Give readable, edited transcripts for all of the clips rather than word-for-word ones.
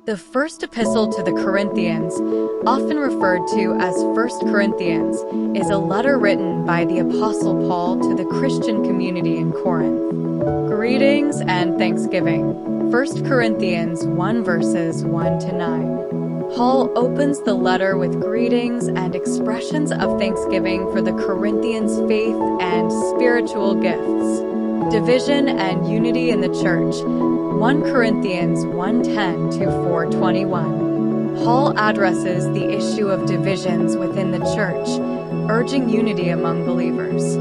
The First Epistle to the Corinthians, often referred to as 1 Corinthians, is a letter written by the Apostle Paul to the Christian community in Corinth. Greetings and thanksgiving. 1 Corinthians 1 verses 1 to 9. Paul opens the letter with greetings and expressions of thanksgiving for the Corinthians' faith and spiritual gifts. Division and unity in the church. 1 Corinthians 1:10 to 4:21. Paul addresses the issue of divisions within the church, urging unity among believers.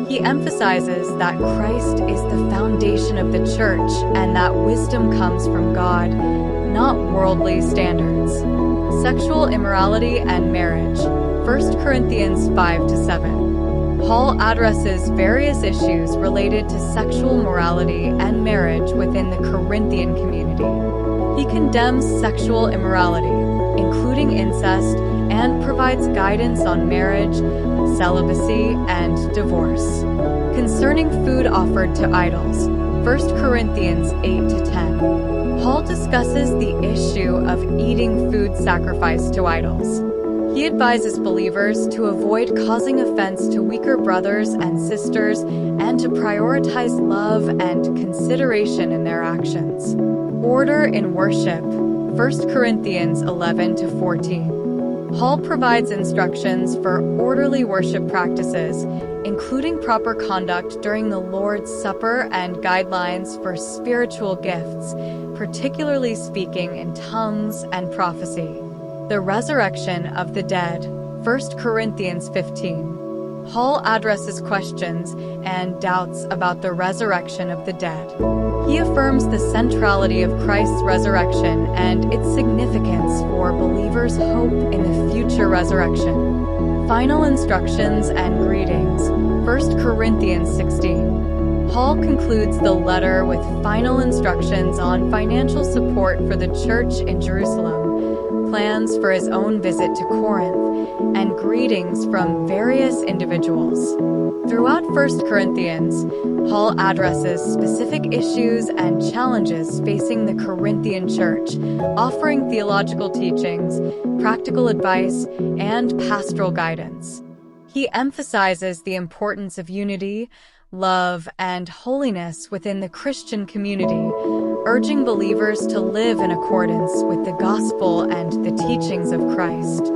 He emphasizes that Christ is the foundation of the church and that wisdom comes from God, not worldly standards. Sexual immorality and marriage. 1 Corinthians 5-7. Paul addresses various issues related to sexual morality and marriage within the Corinthian community. He condemns sexual immorality, including incest, and provides guidance on marriage, celibacy, and divorce. Concerning food offered to idols, 1 Corinthians 8-10. Paul discusses the issue of eating food sacrificed to idols. He advises believers to avoid causing offense to weaker brothers and sisters and to prioritize love and consideration in their actions. Order in worship. 1 Corinthians 11-14. Paul provides instructions for orderly worship practices, including proper conduct during the Lord's Supper and guidelines for spiritual gifts, particularly speaking in tongues and prophecy. The resurrection of the dead. 1 Corinthians 15. Paul addresses questions and doubts about the resurrection of the dead. He affirms the centrality of Christ's resurrection and its significance for believers' hope in the future resurrection. Final instructions and greetings. 1 Corinthians 16. Paul concludes the letter with final instructions on financial support for the church in Jerusalem, plans for his own visit to Corinth, and greetings from various individuals. Throughout 1 Corinthians, Paul addresses specific issues and challenges facing the Corinthian church, offering theological teachings, practical advice, and pastoral guidance. He emphasizes the importance of unity, love, and holiness within the Christian community, urging believers to live in accordance with the gospel and the teachings of Christ.